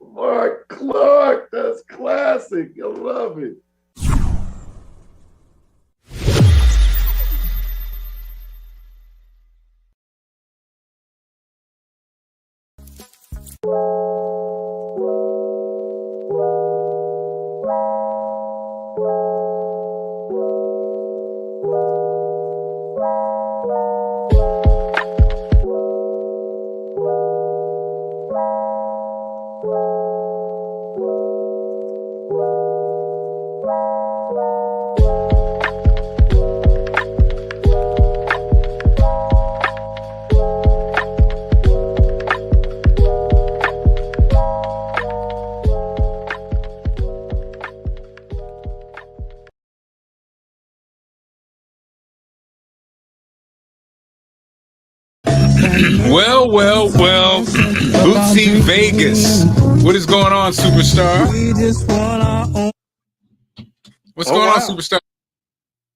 Marc Clarke, that's classic. I love it. Well, Bootsy Vegas. What is going on, superstar? What's going on, superstar?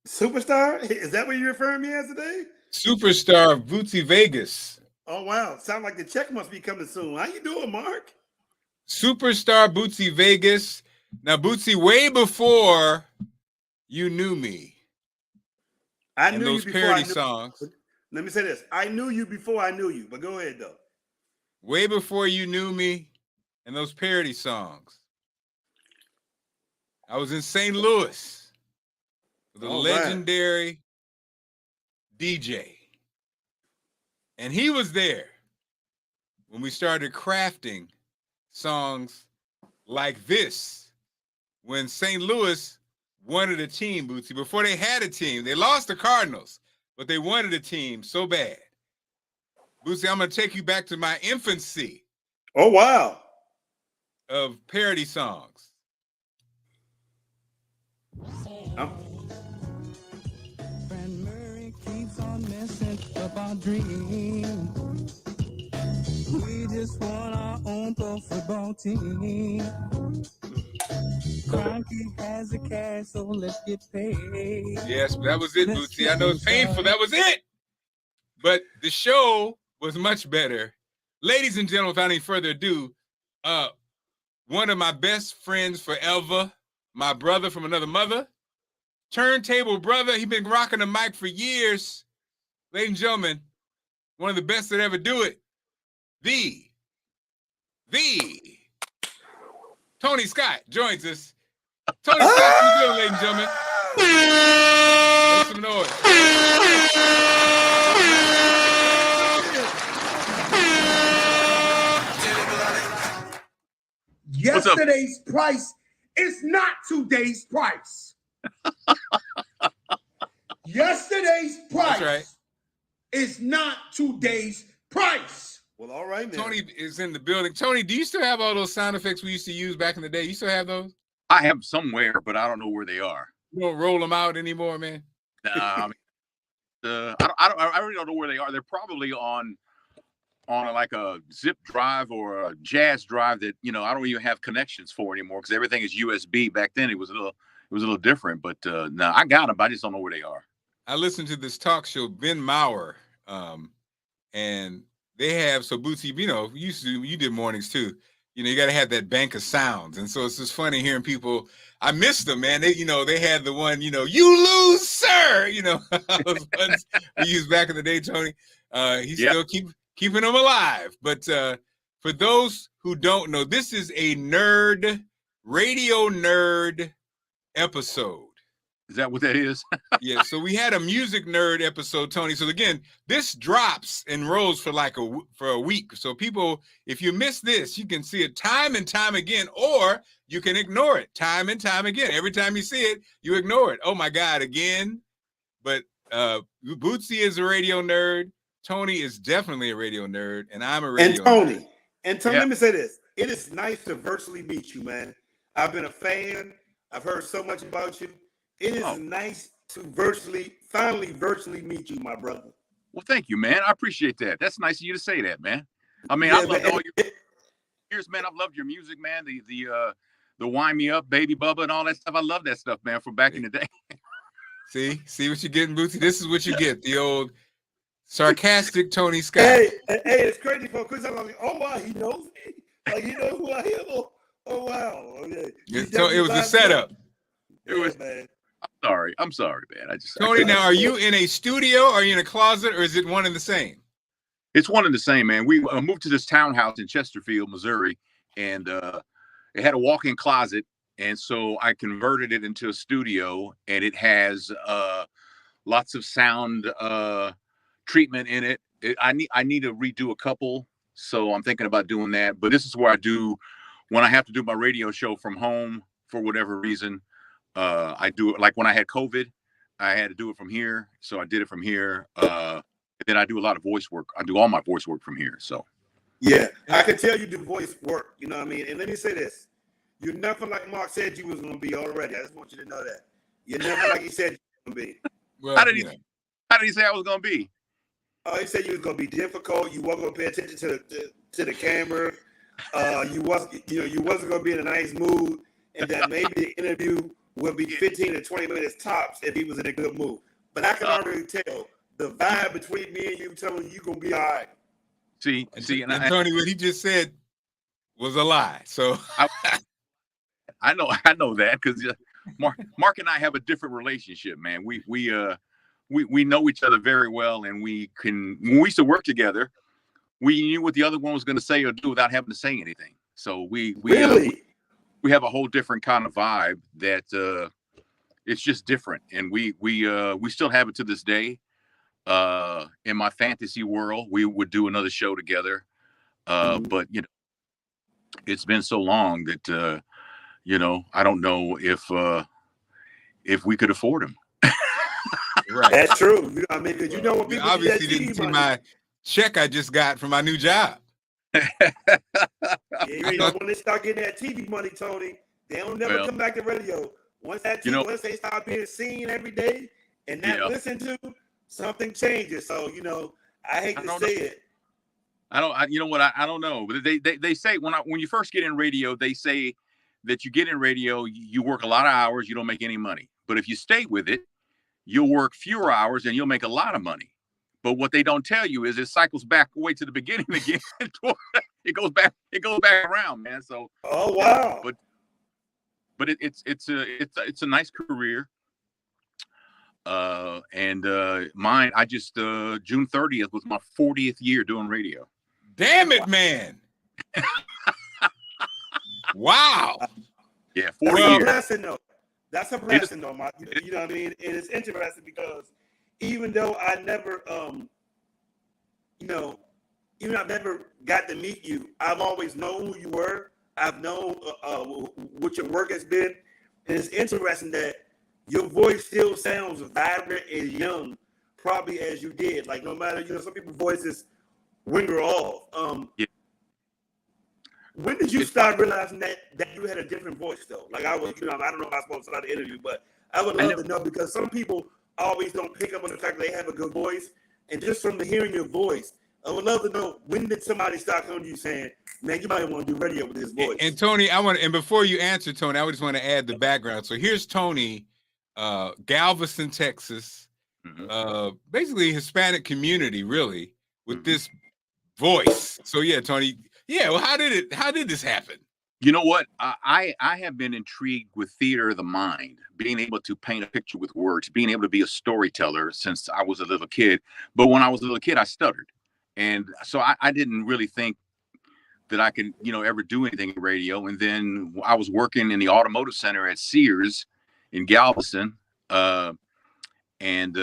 Superstar? Is that what you're referring to me as today? Superstar Bootsy Vegas. Oh, wow. Sound like the check must be coming soon. How you doing, Mark? Superstar Bootsy Vegas. Now, Bootsy, way before you knew me. I knew those you before parody I knew songs. Let me say this. I knew you before I knew you, but go ahead, though. Way before you knew me and those parody songs. I was in St. Louis with a legendary DJ. And he was there when we started crafting songs like this. When St. Louis wanted a team, Bootsy, before they had a team. They lost the Cardinals, but they wanted a team so bad. Bootsy, I'm going to take you back to my infancy. Oh, wow. Of parody songs. Friend Murray keeps on messing up our dreams. We just want our own pro football team. Cronky has the cash, so let's get paid. Yes, that was it, Bootsy. I know it's painful. That was it. But the show was much better. Ladies and gentlemen, without any further ado, one of my best friends forever, my brother from another mother, turntable brother. He's been rocking the mic for years. Ladies and gentlemen, one of the best that ever do it. The Tony Scott joins us. Tony Scott, how you doing, ladies and gentlemen? Make some noise. Yesterday's price is not today's price. Yesterday's price is not today's price. Well, all right, man. Tony is in the building. Tony, do you still have all those sound effects we used to use back in the day? You still have those? I have somewhere, but I don't know where they are. You don't roll them out anymore, man? I really don't know where they are. They're probably on like a zip drive or a jazz drive that, you know, I don't even have connections for anymore because everything is USB. Back then it was a little different, but no, I got them, but I just don't know where they are. I listened to this talk show, Ben Maurer, and they have, so Bootsy, you know, you did mornings too. You know, you got to have that bank of sounds. And so it's just funny hearing people, I miss them, man. They, you know, they had the one, you know, you lose, sir. You know, those ones we used back in the day, Tony. He's still keeping them alive. But for those who don't know, this is a radio nerd episode. Is that what that is? Yeah, so we had a music nerd episode, Tony. So again, this drops and rolls for like a week. So people, if you miss this, you can see it time and time again, or you can ignore it time and time again. Every time you see it, you ignore it. Oh my God, again. But Bootsy is a radio nerd. Tony is definitely a radio nerd, and I'm a radio nerd. And Tony, let me say this. It is nice to virtually meet you, man. I've been a fan. I've heard so much about you. It is nice to finally virtually meet you, my brother. Well, thank you, man. I appreciate that. That's nice of you to say that, man. I mean, I loved all your years, man. I've loved your music, man. The Wind Me Up, Baby Bubba, and all that stuff. I love that stuff, man, from back in the day. See what you're getting, Bootsy? This is what you get. The old sarcastic Tony Scott. Hey, it's crazy for Chris. I'm like, oh wow, he knows me. Like, he knows who I am. Oh wow. Okay. So it was a setup. Man. I'm sorry, man. Tony, now are you in a studio? Are you in a closet, or is it one and the same? It's one and the same, man. We moved to this townhouse in Chesterfield, Missouri, and it had a walk-in closet, and so I converted it into a studio, and it has lots of sound treatment in it. I need to redo a couple, so I'm thinking about doing that. But this is where I do when I have to do my radio show from home for whatever reason. I do it like when I had COVID, I had to do it from here. So I did it from here. And then I do a lot of voice work. I do all my voice work from here. So. Yeah, I can tell you do voice work. You know what I mean? And let me say this. You're nothing like Mark said you was going to be already. I just want you to know that. You're never like he said you were going to be. Well, how did he say I was going to be? Oh, he said you was going to be difficult. You wasn't going to pay attention to the camera. You wasn't going to be in a nice mood. And that maybe the interview would be 15 to 20 minutes tops if he was in a good mood. But I can already tell the vibe between me and you telling you going to be all right. See, and Tony, what he just said was a lie. So I know that because Mark and I have a different relationship, man. We know each other very well, and when we used to work together, we knew what the other one was going to say or do without having to say anything. So we have a whole different kind of vibe that it's just different, and we still have it to this day. In my fantasy world, we would do another show together, but it's been so long that I don't know if we could afford him. Right, that's true. You know what I mean? Because when people obviously didn't see my check I just got from my new job. When they start getting that TV money, Tony, they don't never come back to radio. Once once they start being seen every day and not listened to, something changes. So I hate to say it. I don't know. But they say when you first get in radio, they say that you get in radio, you work a lot of hours, you don't make any money. But if you stay with it, you'll work fewer hours and you'll make a lot of money. But what they don't tell you is it cycles back way to the beginning again. It goes back around, man. So oh wow. But it's a nice career. And mine, I just June 30th was my 40th year doing radio. Damn it, man. Wow. Yeah, 40 years. That's a blessing, though, Mark. You know what I mean? And it's interesting because even though I never, even I've never got to meet you, I've always known who you were. I've known what your work has been. And it's interesting that your voice still sounds vibrant and young, probably as you did. Like, no matter, some people's voices winger off. When did you start realizing that you had a different voice, though? Like, I don't know if I'm supposed to start the interview, but I would love to know because some people always don't pick up on the fact that they have a good voice. And just from hearing your voice, I would love to know, when did somebody start coming to you saying, man, you might want to do radio with this voice? And Tony, and before you answer, Tony, I just want to add the background. So here's Tony, Galveston, Texas, basically Hispanic community, really, with this voice. So yeah, Tony, well, how did this happen? You know what? I have been intrigued with theater of the mind, being able to paint a picture with words, being able to be a storyteller since I was a little kid. But when I was a little kid, I stuttered. And so I didn't really think that I could, ever do anything in radio. And then I was working in the automotive center at Sears in Galveston. And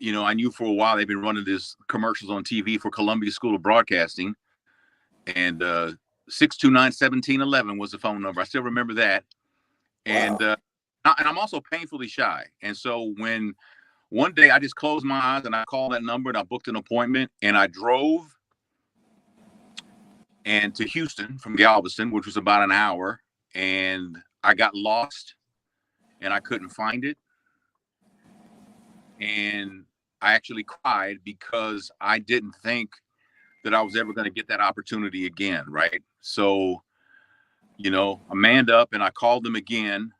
you know, I knew for a while they've been running this commercials on TV for Columbia School of Broadcasting, and 629-1711 was the phone number. I still remember that. And Wow. and I'm also painfully shy. And so when one day I just closed my eyes and I called that number and I booked an appointment and I drove and to Houston from Galveston, which was about an hour, and I got lost and I couldn't find it. And I actually cried because I didn't think that I was ever going to get that opportunity again, right? So, you know, I manned up and I called them again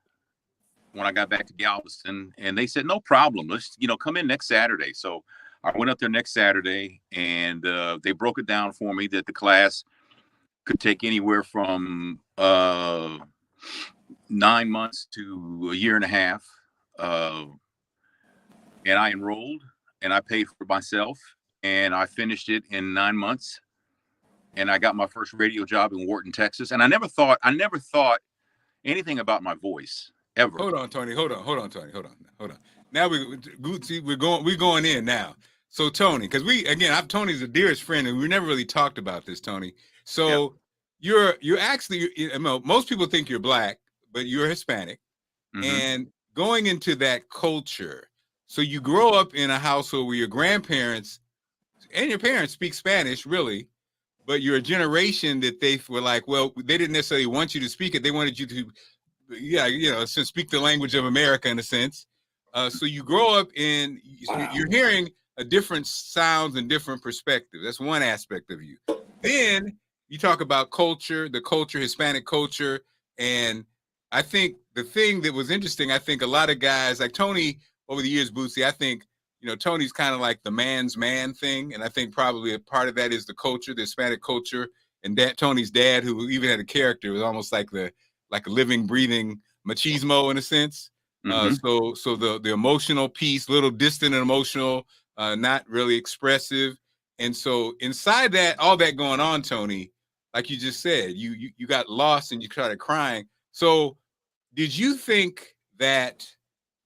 when I got back to Galveston, and they said, no problem. Let's, you know, come in next Saturday. So I went up there next Saturday, and they broke it down for me that the class could take anywhere from 9 months to a year and a half. And I enrolled and I paid for myself, and I finished it in 9 months. And I got my first radio job in Wharton, Texas. And I never thought anything about my voice ever. Hold on, Tony. Hold on, Tony. Hold on. Now we're going in now. So Tony, because Tony's the dearest friend, and we never really talked about this, Tony. So you're actually, most people think you're black, but you're Hispanic, and going into that culture. So you grow up in a household where your grandparents and your parents speak Spanish, really, but you're a generation that they were like, well, they didn't necessarily want you to speak it. They wanted you to, speak the language of America in a sense. So you grow up in, you're hearing a different sounds and different perspectives. That's one aspect of you. Then you talk about culture, Hispanic culture. And I think the thing that was interesting, I think a lot of guys like Tony over the years, Bootsy, I think, Tony's kind of like the man's man thing. And I think probably a part of that is the culture, the Hispanic culture. And Tony's dad, who even had a character, was almost like a living, breathing machismo in a sense. So the emotional piece, little distant and emotional, not really expressive. And so inside that, all that going on, Tony, like you just said, you got lost and you started crying. So did you think that,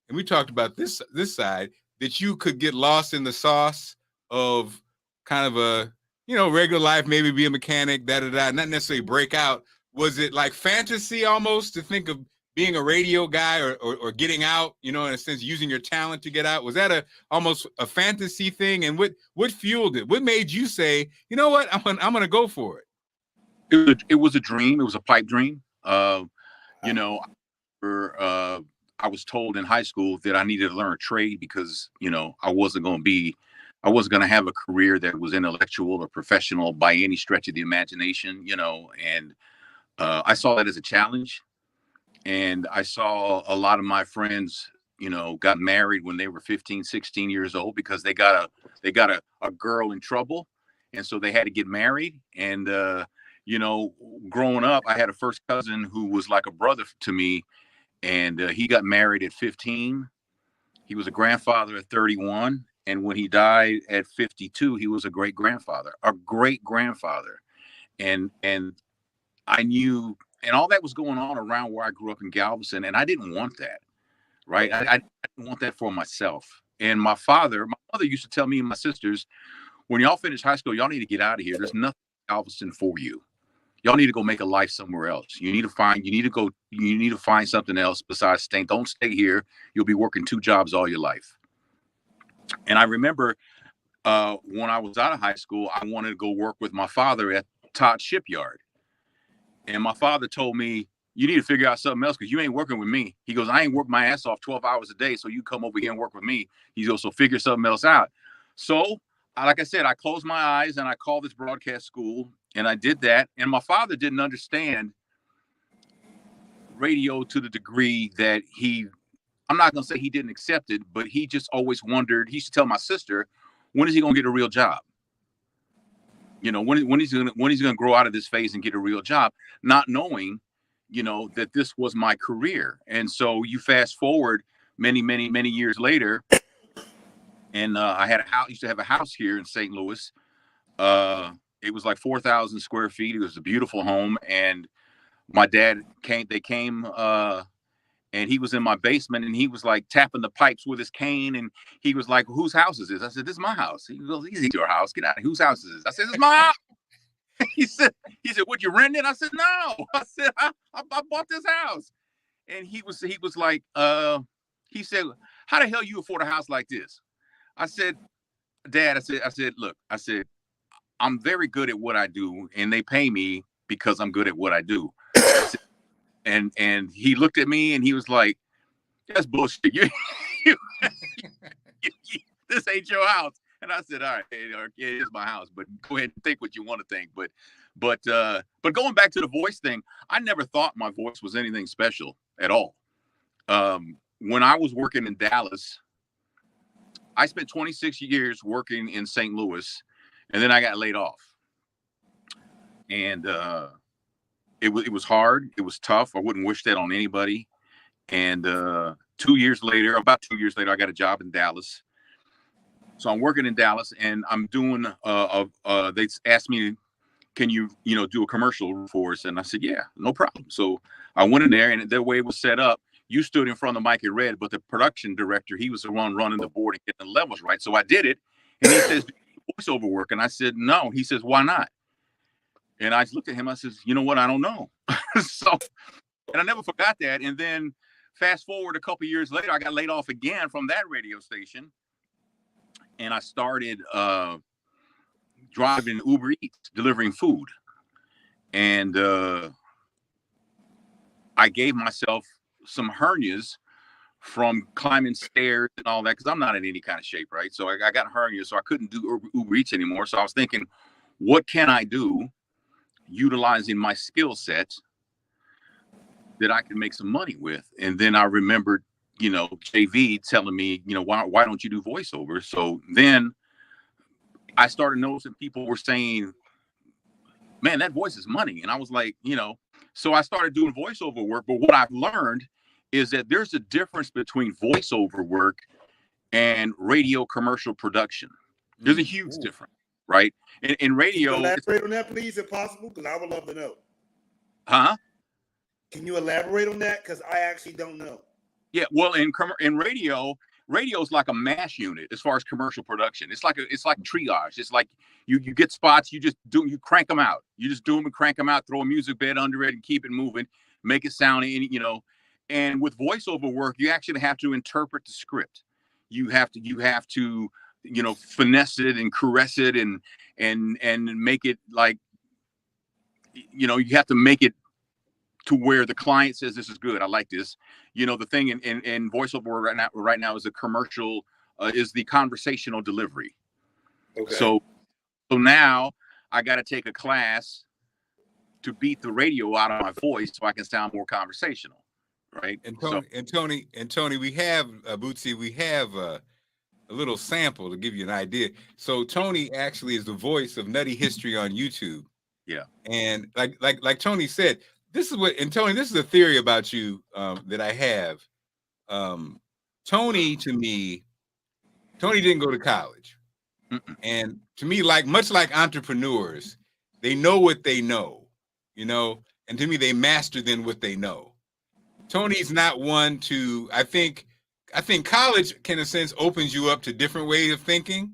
and we talked about this side, that you could get lost in the sauce of kind of a, regular life, maybe be a mechanic, not necessarily break out? Was it like fantasy almost to think of being a radio guy or getting out, in a sense, using your talent to get out? Was that almost a fantasy thing? And what fueled it? What made you say, you know what, I'm going to go for it? It was a dream. It was a pipe dream. I was told in high school that I needed to learn a trade because, I wasn't going to have a career that was intellectual or professional by any stretch of the imagination, and I saw that as a challenge. And I saw a lot of my friends, got married when they were 15, 16 years old because they got a girl in trouble. And so they had to get married. And, growing up, I had a first cousin who was like a brother to me. And he got married at 15. He was a grandfather at 31. And when he died at 52, he was a great grandfather. And I knew, and all that was going on around where I grew up in Galveston. And I didn't want that, right? I didn't want that for myself. And my mother used to tell me and my sisters, when y'all finish high school, y'all need to get out of here. There's nothing in Galveston for you. Y'all need to go make a life somewhere else. You need to find something else besides staying. Don't stay here. You'll be working 2 jobs all your life. And I remember when I was out of high school, I wanted to go work with my father at Todd Shipyard. And my father told me, you need to figure out something else because you ain't working with me. He goes, I ain't work my ass off 12 hours a day. So you come over here and work with me. He goes, so figure something else out. So like I said, I closed my eyes and I called this broadcast school and I did that. And my father didn't understand radio to the degree that I'm not going to say he didn't accept it, but he just always wondered. He used to tell my sister, when is he going to get a real job? When he's going to grow out of this phase and get a real job, not knowing, that this was my career. And so you fast forward many, many, many years later. And I used to have a house here in St. Louis. It was like 4,000 square feet. It was a beautiful home. And my dad came and he was in my basement, and he was like tapping the pipes with his cane, and he was like, "Whose house is this?" I said, "This is my house." He goes, "Easy, your house. Get out of here. Whose house is this?" I said, "This is my house." He said, "What, you renting?" I said, "No." I said, I bought this house. And he was like, he said, "How the hell you afford a house like this?" I said, "Dad," I said, "Look," I said, "I'm very good at what I do, and they pay me because I'm good at what I do." I said, and he looked at me and he was like, "That's bullshit. This ain't your house." And I said, "All right, it is my house, but go ahead and think what you want to think." But going back to the voice thing, I never thought my voice was anything special at all. When I was working in Dallas, I spent 26 years working in St. Louis, and then I got laid off. And it was hard. It was tough. I wouldn't wish that on anybody. And about 2 years later, I got a job in Dallas. So I'm working in Dallas, and I'm doing they asked me, "Can you do a commercial for us?" And I said, "Yeah, no problem." So I went in there, and the way it was set up, you stood in front of the mic and read, but the production director, he was the one running the board and getting the levels right. So I did it, and he says, "Do voiceover work?" And I said, "No." He says, "Why not?" And I looked at him. I says, "You know what? I don't know." And I never forgot that. And then fast forward a couple years later, I got laid off again from that radio station. And I started driving Uber Eats, delivering food. And I gave myself some hernias from climbing stairs and all that, because I'm not in any kind of shape, right? So I got hernias, so I couldn't do Uber Eats anymore. So I was thinking, what can I do utilizing my skill set that I can make some money with? And then I remembered, JV telling me, why don't you do voiceover? So then I started noticing people were saying, "Man, that voice is money." And I was like, so I started doing voiceover work. But what I've learned is that there's a difference between voiceover work and radio commercial production. There's a huge difference, right? In radio. Can you elaborate on that, please, if possible? Because I would love to know. Huh? Can you elaborate on that? Because I actually don't know. Yeah, well, in radio is like a mash unit as far as commercial production. It's like triage. It's like you get spots, you crank them out. You just do them and crank them out, throw a music bed under it and keep it moving, make it sound, and with voiceover work, you actually have to interpret the script. You have to finesse it and caress it and make it like, you have to make it to where the client says, "This is good. I like this." The thing in voiceover right now is the commercial, is the conversational delivery. Okay. So now I got to take a class to beat the radio out of my voice so I can sound more conversational, right? And Tony, we have Bootsy. We have a little sample to give you an idea. So Tony actually is the voice of Nutty History on YouTube. Yeah. And like Tony said, this is a theory about you that I have. Tony didn't go to college. Mm-mm. And to me, much like entrepreneurs, they know what they know, and to me, they master then what they know. Tony's not one to, I think college can, in a sense, opens you up to different ways of thinking.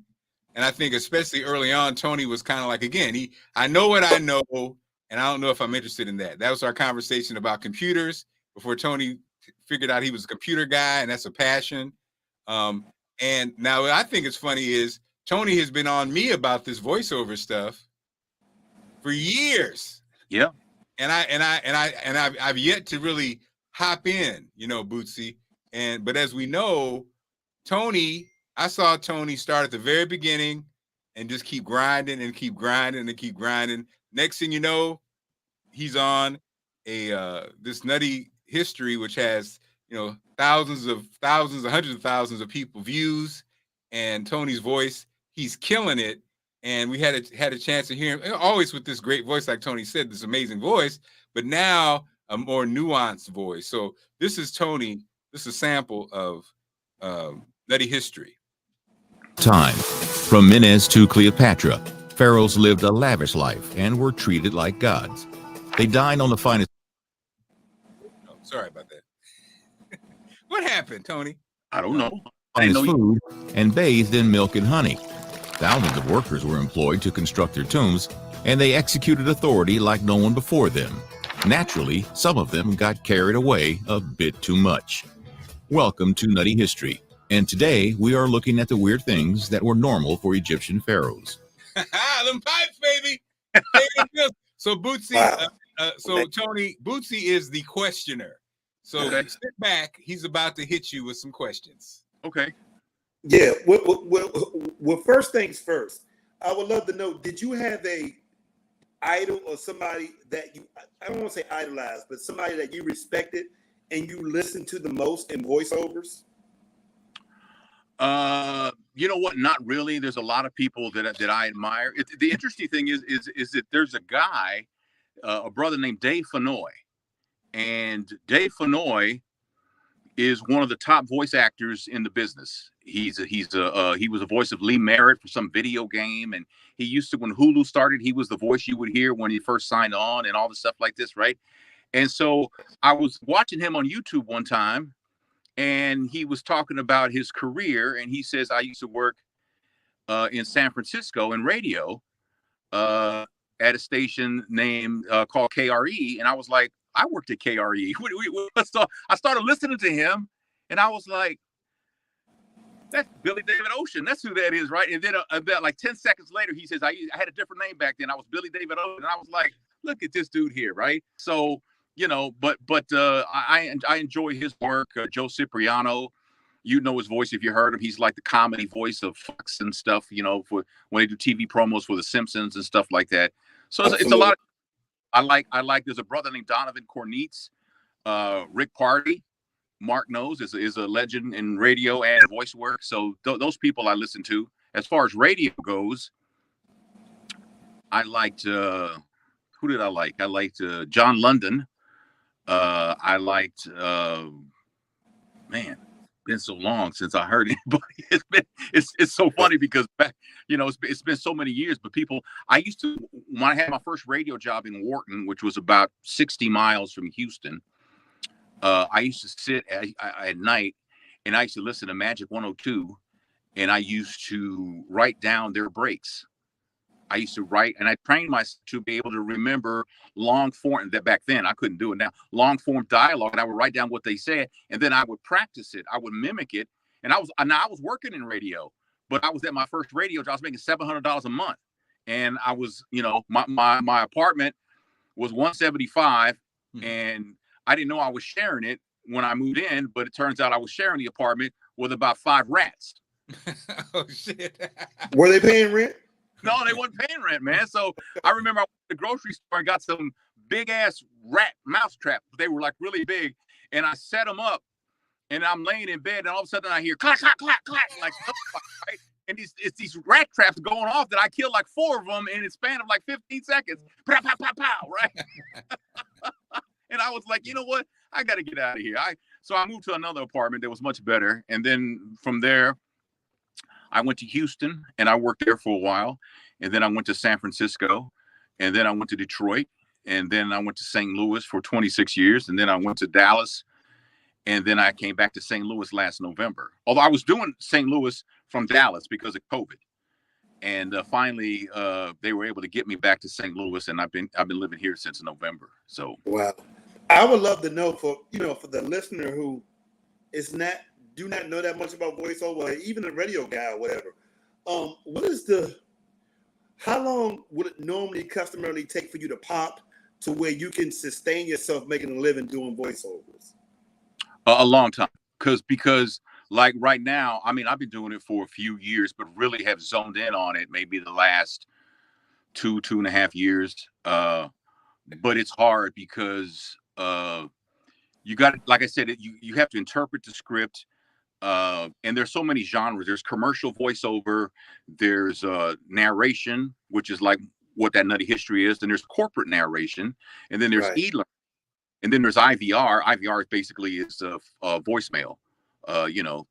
And I think especially early on, Tony was kind of like, again, I know what I know, and I don't know if I'm interested in that. That was our conversation about computers before Tony figured out he was a computer guy, and that's a passion. And now what I think is funny is Tony has been on me about this voiceover stuff for years. Yeah. And I've yet to really hop in, Bootsy. But as we know, I saw Tony start at the very beginning and just keep grinding and keep grinding and keep grinding. Next thing you know, he's on this Nutty History, which has hundreds of thousands of people views, and Tony's voice, he's killing it. And we had a chance to hear him, always with this great voice, like Tony said, this amazing voice, but now a more nuanced voice. So this is Tony. This is a sample of Nutty History. Time. From Menes to Cleopatra, pharaohs lived a lavish life and were treated like gods. They dined on the finest. Oh, sorry about that. What happened, Tony? I don't know. On his food and bathed in milk and honey. Thousands of workers were employed to construct their tombs, and they executed authority like no one before them. Naturally, some of them got carried away a bit too much. Welcome to Nutty History, and today we are looking at the weird things that were normal for Egyptian pharaohs. Them pipes, baby. So Bootsy, Tony, Bootsy is the questioner. So sit back. He's about to hit you with some questions. Okay. Yeah. Well, first things first. I would love to know, did you have a idol or somebody that you, I don't want to say idolized, but somebody that you respected and you listened to the most in voiceovers? You know what? Not really. There's a lot of people that I admire. The interesting thing is that there's a guy, a brother named Dave Fenoy, and Dave Fenoy is one of the top voice actors in the business. He was a voice of Lee Merritt for some video game, and he used to, when Hulu started, he was the voice you would hear when he first signed on and all the stuff like this, right? And so I was watching him on YouTube one time, and he was talking about his career, and he says, I used to work in San Francisco in radio at a station named called KRE, and I was like, I worked at KRE. So I started listening to him, and I was like, that's Billy David Ocean. That's who that is, right? And then about like 10 seconds later, he says, I had a different name back then. I was Billy David Ocean. And I was like, look at this dude here, right? So, you know, but I enjoy his work. Joe Cipriano, you know his voice if you heard him. He's like the comedy voice of Fox and stuff, you know, for when they do TV promos for The Simpsons and stuff like that. So it's a lot of, I like, there's a brother named Donovan Cornetz, Rick Party, Mark knows, is a legend in radio and voice work. So those people I listen to. As far as radio goes, I liked, who did I like? I liked John London. I liked, man, been so long since I heard anybody. It's so funny because back, you know, it's been so many years, but people, I used to, when I had my first radio job in Wharton, which was about 60 miles from Houston, I used to sit at night and I used to listen to Magic 102, and I used to write down their breaks. I used to write, and I trained myself to be able to remember long form, that back then I couldn't do it now, long form dialogue. And I would write down what they said, and then I would practice it. I would mimic it. And I was working in radio, but I was at my first radio job. I was making $700 a month. And I was, you know, my apartment was 175, and I didn't know I was sharing it when I moved in, but it turns out I was sharing the apartment with about 5 rats. Oh shit. Were they paying rent? No, they weren't paying rent, man. So I remember I went to the grocery store and got some big ass rat mouse traps. They were like really big, and I set them up, and I'm laying in bed, and all of a sudden I hear clack, clack, clack, clack, like, right? And it's these rat traps going off that I killed like 4 of them in a span of like 15 seconds. Pow, pow, pow, pow, right? And I was like, you know what? I got to get out of here. So I moved to another apartment that was much better, and then from there, I went to Houston and I worked there for a while. And then I went to San Francisco, and then I went to Detroit, and then I went to St. Louis for 26 years. And then I went to Dallas, and then I came back to St. Louis last November. Although I was doing St. Louis from Dallas because of COVID. And finally, they were able to get me back to St. Louis, and I've been living here since November. So wow, I would love to know for the listener who do not know that much about voiceover, or even a radio guy or whatever. How long would it normally customarily take for you to pop to where you can sustain yourself making a living doing voiceovers? A long time, because like right now, I mean, I've been doing it for a few years, but really have zoned in on it maybe the last 2.5 years. But it's hard because you got, like I said, you have to interpret the script. And there's so many genres. There's commercial voiceover, there's narration, which is like what that Nutty History is. Then there's corporate narration, and then there's e-learning, and then there's IVR. IVR basically is voicemail.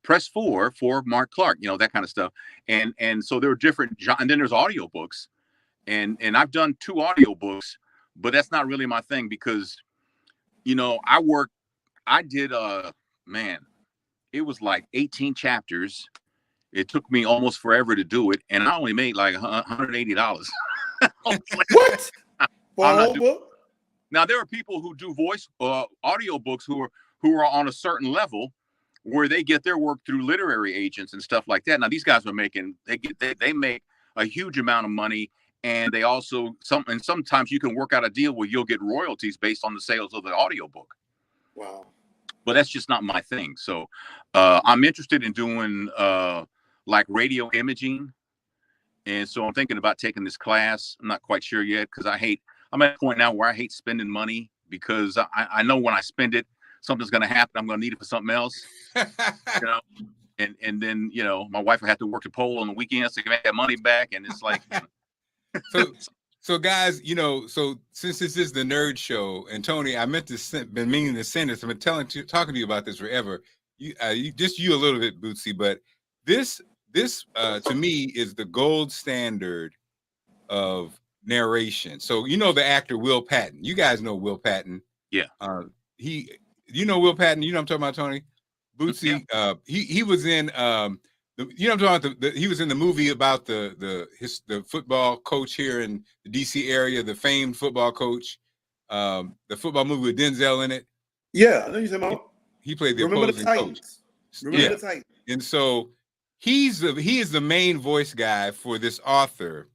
Press 4 for Marc Clarke, that kind of stuff. And so there are different, and then there's audiobooks, and I've done 2 audiobooks, but that's not really my thing because, it was like 18 chapters. It took me almost forever to do it, and I only made like $180. What? For a whole book? Now there are people who do voice audio books who are on a certain level where they get their work through literary agents and stuff like that. Now these guys are making they make a huge amount of money, and they also sometimes you can work out a deal where you'll get royalties based on the sales of the audio book. Wow. But that's just not my thing. So I'm interested in doing like radio imaging. And so I'm thinking about taking this class. I'm not quite sure yet because I'm at a point now where I hate spending money because I know when I spend it, something's going to happen. I'm going to need it for something else. And then, my wife will have to work the pole on the weekends to get that money back. And it's like. So guys, so since this is the nerd show, and Tony, I been meaning to send this. I've been talking to you about this forever. You a little bit, Bootsy, but this to me is the gold standard of narration. So the actor Will Patton. You guys know Will Patton. Yeah. Will Patton. You know what I'm talking about, Tony? Bootsy. Yeah. He was in I'm talking about he was in the movie about the football coach here in the DC area, the famed football coach, the football movie with Denzel in it. Yeah, I know you're talking about. He played the opposing coach. Remember the Titans. And so he is the main voice guy for this author,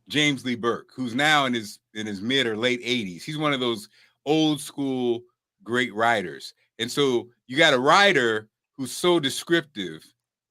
James Lee Burke, who's now in his mid or late 80s. He's one of those old school great writers. And so you got a writer who's so descriptive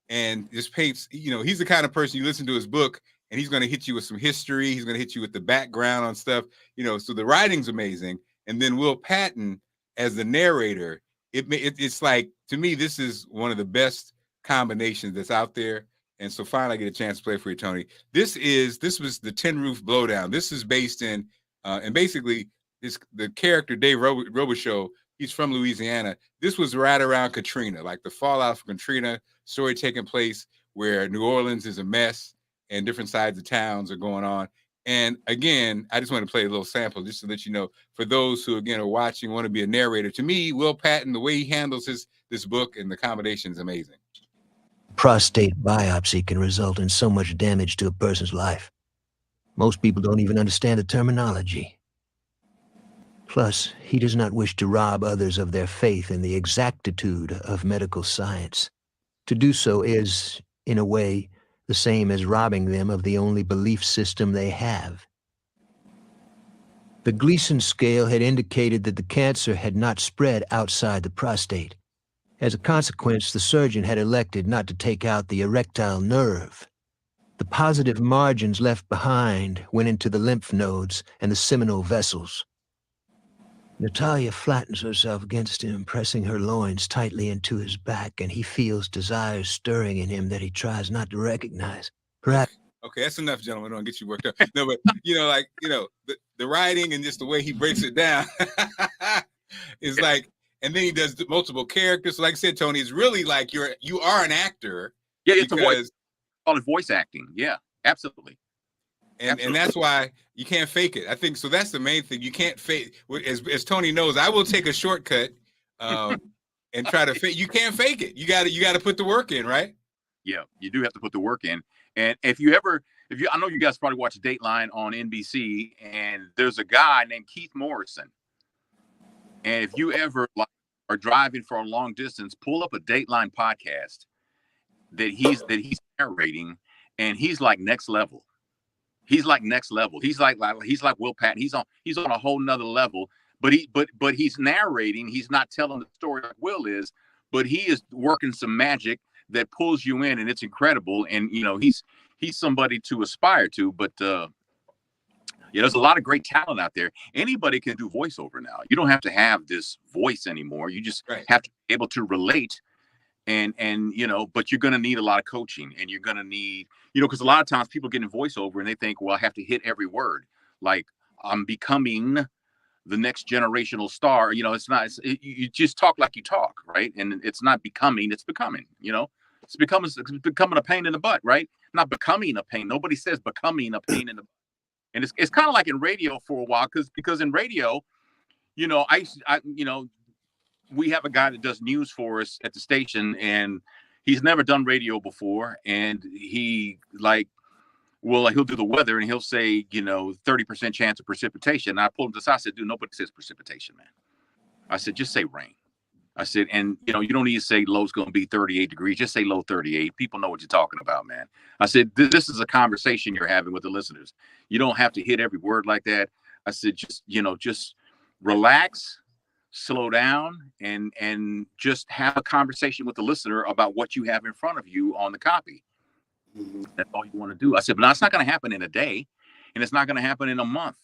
and just paints, he's the kind of person you listen to his book and he's going to hit you with some history. He's going to hit you with the background on stuff, so the writing's amazing. And then Will Patton as the narrator, it's like, to me, this is one of the best combinations that's out there. And so finally I get a chance to play for you, Tony. This was the Tin Roof Blowdown. This is based in, and basically the character Dave Robichaux, he's from Louisiana. This was right around Katrina, like the fallout from Katrina, story taking place where New Orleans is a mess and different sides of towns are going on. And again, I just want to play a little sample just to let you know, for those who, again, are watching, want to be a narrator. To me, Will Patton, the way he handles this book and the combination is amazing. Prostate biopsy can result in so much damage to a person's life. Most people don't even understand the terminology. Plus, he does not wish to rob others of their faith in the exactitude of medical science. To do so is, in a way, the same as robbing them of the only belief system they have. The Gleason scale had indicated that the cancer had not spread outside the prostate. As a consequence, the surgeon had elected not to take out the erectile nerve. The positive margins left behind went into the lymph nodes and the seminal vessels. Natalia flattens herself against him, pressing her loins tightly into his back, and he feels desires stirring in him that he tries not to recognize. Perhaps. Okay, that's enough, gentlemen. Don't get you worked up. No, but the writing and just the way he breaks it down is like, and then he does multiple characters. So like I said, Tony, it's really like you are an actor. Yeah, it's a voice. Call it voice acting. Yeah, absolutely. And that's why you can't fake it. I think so. That's the main thing. You can't fake. As Tony knows, I will take a shortcut and try to fake. You can't fake it. You got to put the work in, right? Yeah, you do have to put the work in. And I know you guys probably watch Dateline on NBC, and there's a guy named Keith Morrison. And if you ever are driving for a long distance, pull up a Dateline podcast that he's narrating, and he's like next level. He's like next level. He's like Will Patton. He's on a whole nother level. But he's narrating. He's not telling the story like Will is, but he is working some magic that pulls you in, and it's incredible. And he's somebody to aspire to. But there's a lot of great talent out there. Anybody can do voiceover now. You don't have to have this voice anymore. You just have to be able to relate. And but you're going to need a lot of coaching, and you're going to need, because a lot of times people get in voiceover and they think, well, I have to hit every word. Like, I'm becoming the next generational star. It's not, you just talk like you talk, right? And it's not becoming, it's becoming, it's becoming a pain in the butt, right? Not becoming a pain. Nobody says becoming a pain in the butt. And it's kind of like in radio for a while, because in radio, we have a guy that does news for us at the station, and he's never done radio before. And he he'll do the weather and he'll say, 30% chance of precipitation. And I pulled him to the side. I said, dude, nobody says precipitation, man. I said, just say rain. I said, and you don't need to say low's going to be 38 degrees. Just say low 38. People know what you're talking about, man. I said, this is a conversation you're having with the listeners. You don't have to hit every word like that. I said, just relax, slow down, and just have a conversation with the listener about what you have in front of you on the copy. Mm-hmm. That's all you want to do. I said, but it's not going to happen in a day, and it's not going to happen in a month.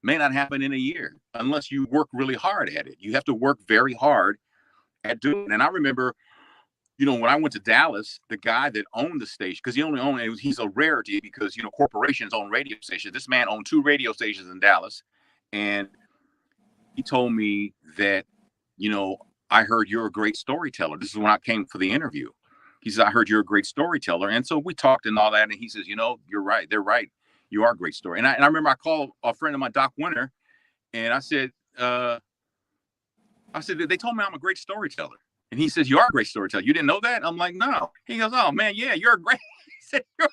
May not happen in a year unless you work really hard at it. You have to work very hard at doing it. And I remember, when I went to Dallas, the guy that owned the station, because he only owned it, he's a rarity because, corporations own radio stations. This man owned 2 radio stations in Dallas. And he told me that, I heard you're a great storyteller. This is when I came for the interview. He said, I heard you're a great storyteller. And so we talked and all that. And he says, you're right. They're right. You are a great story. And I remember I called a friend of mine, Doc Winter, and I said, they told me I'm a great storyteller. And he says, you are a great storyteller. You didn't know that? I'm like, no. He goes, oh man, yeah, you're a great. He said, you're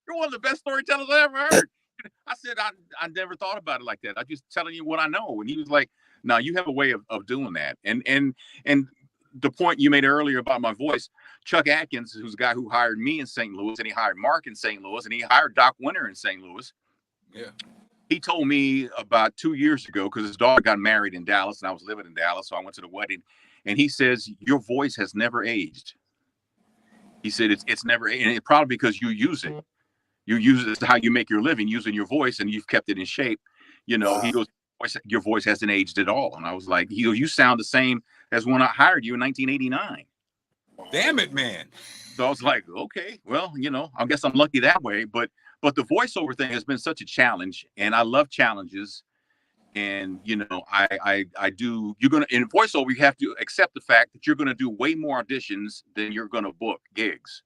one of the best storytellers I ever heard. I said, I never thought about it like that. I'm just telling you what I know. And he was like, no, you have a way of doing that. And the point you made earlier about my voice, Chuck Atkins, who's a guy who hired me in St. Louis, and he hired Mark in St. Louis, and he hired Doc Winter in St. Louis. Yeah. He told me about 2 years ago, because his daughter got married in Dallas, and I was living in Dallas, so I went to the wedding. And he says, your voice has never aged. He said, it's never, and it's probably because you use it. You use it as how you make your living, using your voice, and you've kept it in shape. He goes, your voice hasn't aged at all. And I was like, you sound the same as when I hired you in 1989. Damn it, man. So I was like, okay, well, I guess I'm lucky that way. But the voiceover thing has been such a challenge, and I love challenges. And, I do, in voiceover, you have to accept the fact that you're going to do way more auditions than you're going to book gigs.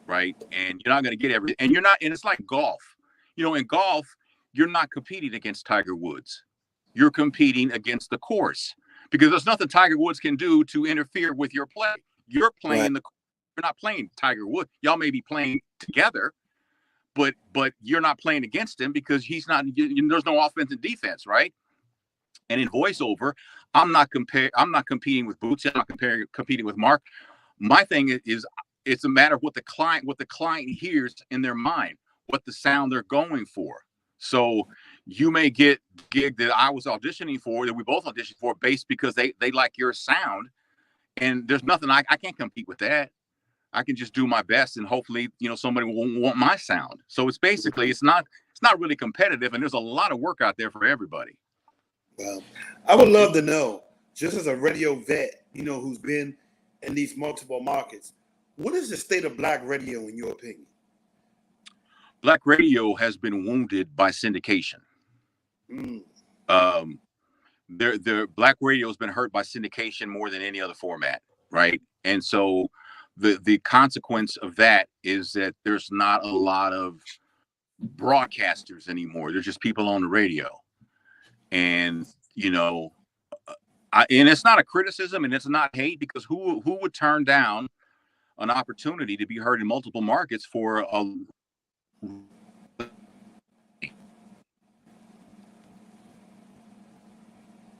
Right. And you're not going to get everything. And it's like golf. In golf, you're not competing against Tiger Woods. You're competing against the course, because there's nothing Tiger Woods can do to interfere with your play. You're playing you're not playing Tiger Woods. Y'all may be playing together, but you're not playing against him, because he's not, there's no offense and defense. Right. And in voiceover, I'm not competing with Boots. I'm not competing with Mark. My thing is, it's a matter of what the client hears in their mind, what the sound they're going for. So you may get the gig that I was auditioning for, that we both auditioned for, based because they like your sound. And there's nothing, I can't compete with that. I can just do my best, and hopefully, somebody will want my sound. So it's basically, it's not really competitive, and there's a lot of work out there for everybody. Well, I would love to know, just as a radio vet, who's been in these multiple markets, what is the state of black radio in your opinion? Black radio has been wounded by syndication. The black radio has been hurt by syndication more than any other format, right? And so the consequence of that is that there's not a lot of broadcasters anymore. There's just people on the radio. And, and it's not a criticism, and it's not hate, because who would turn down an opportunity to be heard in multiple markets for a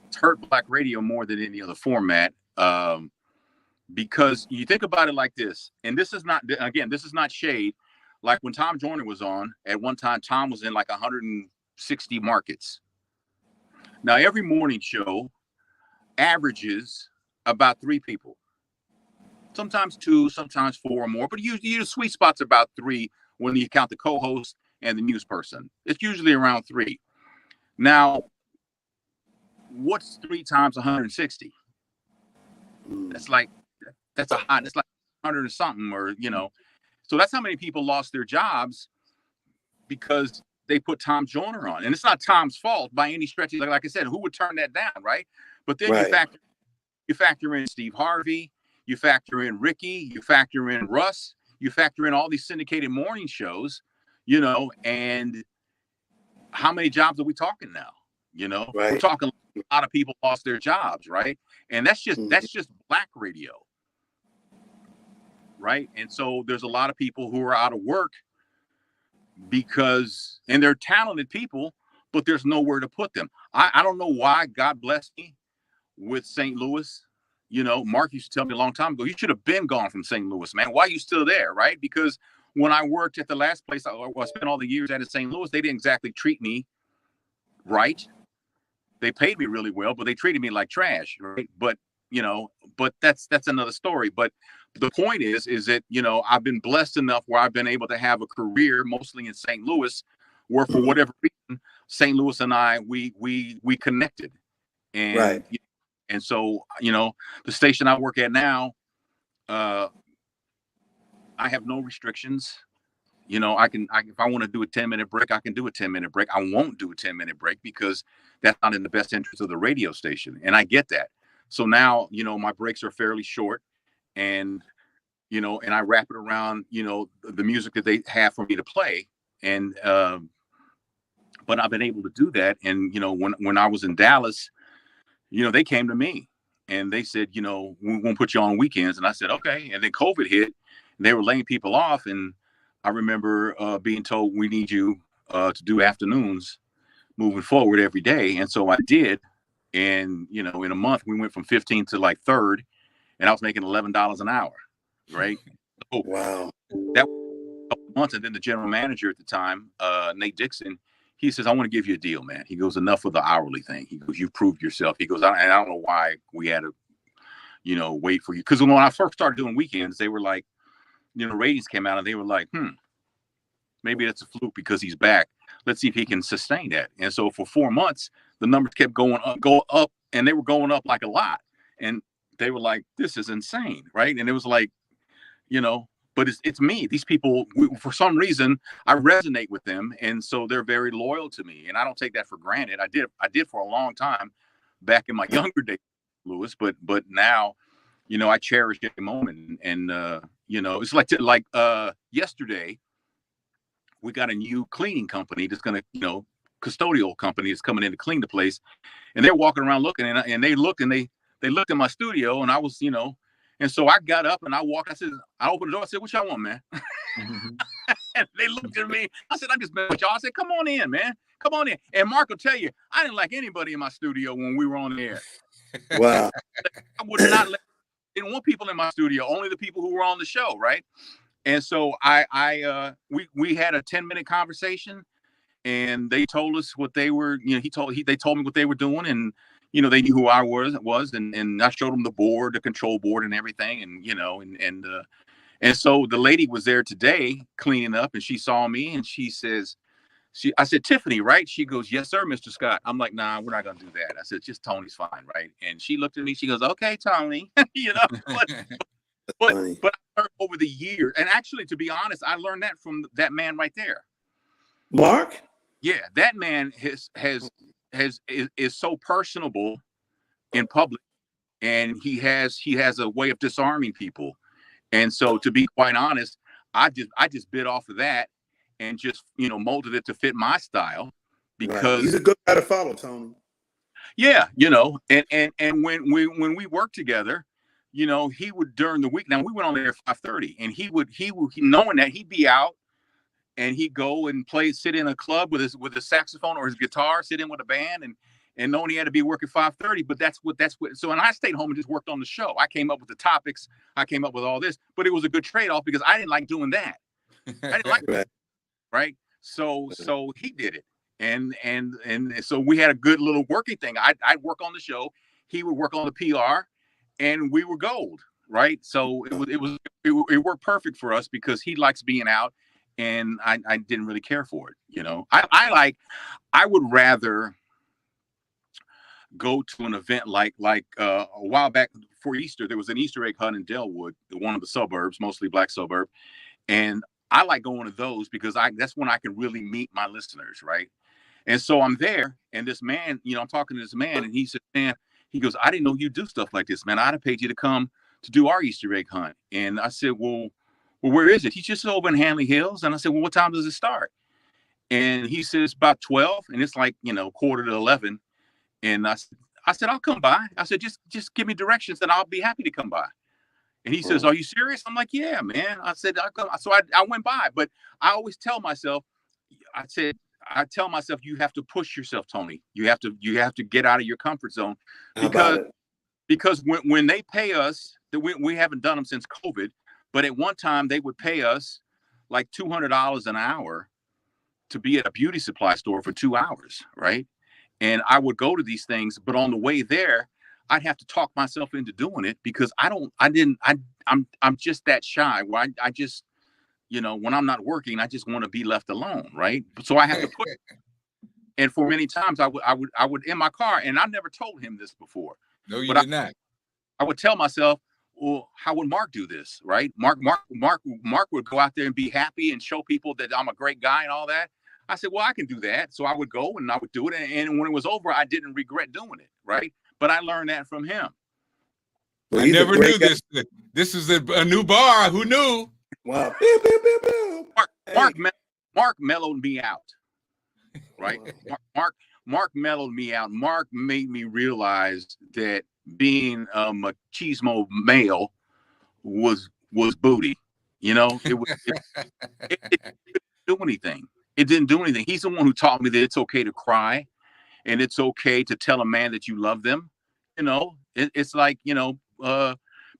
it's hurt black radio more than any other format, because you think about it like this, and this is not shade. Like when Tom Joyner was on, at one time, Tom was in like 160 markets. Now every morning show averages about 3 people. Sometimes 2, sometimes 4 or more, but usually the sweet spot's about 3 when you count the co-host and the news person. It's usually around 3. Now, what's 3 times 160? That's like 100 and something, or So that's how many people lost their jobs because they put Tom Joyner on, and it's not Tom's fault by any stretch. Like I said, who would turn that down, right? But then you factor in Steve Harvey. You factor in Ricky, you factor in Russ, you factor in all these syndicated morning shows, and how many jobs are we talking now? We're talking a lot of people lost their jobs, right? And that's just black radio, right? And so there's a lot of people who are out of work because, and they're talented people, but there's nowhere to put them. I don't know why God blessed me with St. Louis. You know, Mark used to tell me a long time ago, you should have been gone from St. Louis, man. Why are you still there, right? Because when I worked at the last place I spent all the years at in St. Louis, they didn't exactly treat me right. They paid me really well, but they treated me like trash, right? But, you know, but that's another story. But the point is that, you know, I've been blessed enough where I've been able to have a career mostly in St. Louis, where for whatever reason, St. Louis and I, we connected. And, right. And so, you know, the station I work at now, I have no restrictions. You know, if I want to do a 10-minute break, I can do a 10-minute break. I won't do a 10-minute break because that's not in the best interest of the radio station. And I get that. So now, you know, my breaks are fairly short, and, you know, and I wrap it around, you know, the music that they have for me to play. And, but I've been able to do that. And, you know, when I was in Dallas, you know, they came to me and they said, you know, we won't put you on weekends. And I said, okay. And then COVID hit, and they were laying people off. And I remember being told, we need you to do afternoons moving forward every day. And so I did. And, you know, in a month, we went from 15th to like 3rd, and I was making $11 an hour. Right. So wow. That was a couple months. And then the general manager at the time, Nate Dixon, he says, I want to give you a deal, man. He goes, enough of the hourly thing. He goes, you've proved yourself. He goes, I don't know why we had to, you know, wait for you. Because when I first started doing weekends, they were like, you know, ratings came out and they were like, maybe that's a fluke because he's back. Let's see if he can sustain that. And so for 4 months, the numbers kept going up, and they were going up like a lot. And they were like, this is insane, right? And it was like, you know, but it's me. These people, for some reason, I resonate with them, and so they're very loyal to me, and I don't take that for granted. I did for a long time back in my younger days, Lewis, but now, you know, I cherish every moment, and you know, it's like yesterday, we got a new cleaning company that's gonna, you know, custodial company is coming in to clean the place, and they're walking around looking, and they looked at my studio, and I was, you know. And so I got up and I walked. I opened the door. I said, what y'all want, man? And they looked at me. I said, I'm just messing with y'all. I said, come on in, man. Come on in. And Mark will tell you, I didn't like anybody in my studio when we were on the air. Wow. I would not didn't want people in my studio, only the people who were on the show, right? And so we had a 10-minute conversation, and they told us what they were, you know, they told me what they were doing, and you know, they knew who I was, and I showed them the board, the control board, and everything, and you know, and so the lady was there today cleaning up, and she saw me, and she says, I said, Tiffany, right? She goes, yes, sir, Mr. Scott. I'm like, nah, we're not gonna do that. I said, just Tony's fine, right? And she looked at me, she goes, okay, Tony, you know, but I learned over the years, and actually, to be honest, I learned that from that man right there, Mark. Yeah, that man is so personable in public, and he has a way of disarming people. And so, to be quite honest, I just bit off of that and just, you know, molded it to fit my style, because he's a good guy to follow, Tony. Yeah, you know, and when we worked together, you know, he would, during the week, now we went on there at 5:30, and he knowing that he'd be out, and he'd go and sit in a club with his saxophone or his guitar, sit in with a band, and knowing he had to be working 5:30. But that's what. So, and I stayed home and just worked on the show. I came up with the topics. I came up with all this, but it was a good trade-off because I didn't like doing that. I didn't like that, right? So he did it, and so we had a good little working thing. I'd work on the show. He would work on the PR, and we were gold, right? So it worked perfect for us because he likes being out. And I didn't really care for it, you know. I would rather go to an event like a while back for Easter. There was an Easter egg hunt in Delwood, one of the suburbs, mostly black suburb, and I like going to those because that's when I can really meet my listeners, right? And so I'm there, and this man, you know, I'm talking to this man, and he said, man, he goes, I didn't know you do stuff like this, man. I'd have paid you to come to do our Easter egg hunt. And I said, well, where is it? He's just over in Hanley Hills. And I said, well, what time does it start? And he says about 12, and it's like, you know, 10:45. And I said, I'll come by. I said, just give me directions and I'll be happy to come by. And he says, are you serious? I'm like, yeah, man. I said, I'll come. So I went by, but I always tell myself, I tell myself, you have to push yourself, Tony. You have to get out of your comfort zone, because when they pay us, we haven't done them since COVID, but at one time they would pay us like $200 an hour to be at a beauty supply store for 2 hours, right? And I would go to these things, but on the way there, I'd have to talk myself into doing it because I'm just that shy where I just, when I'm not working, I just want to be left alone, right? So I have to put. And for many times I would in my car, and I never told him this before. No, you did not. I would tell myself, well, how would Mark do this, right? Mark would go out there and be happy and show people that I'm a great guy and all that. I said, well, I can do that. So I would go and I would do it. And when it was over, I didn't regret doing it, right? But I learned that from him. Well, I never knew this. This is a new bar. Who knew? Wow. Mark mellowed me out, right? Mark mellowed me out. Mark made me realize that being a machismo male was booty. It didn't do anything. It didn't do anything. He's the one who taught me that it's okay to cry, and it's okay to tell a man that you love them. It's like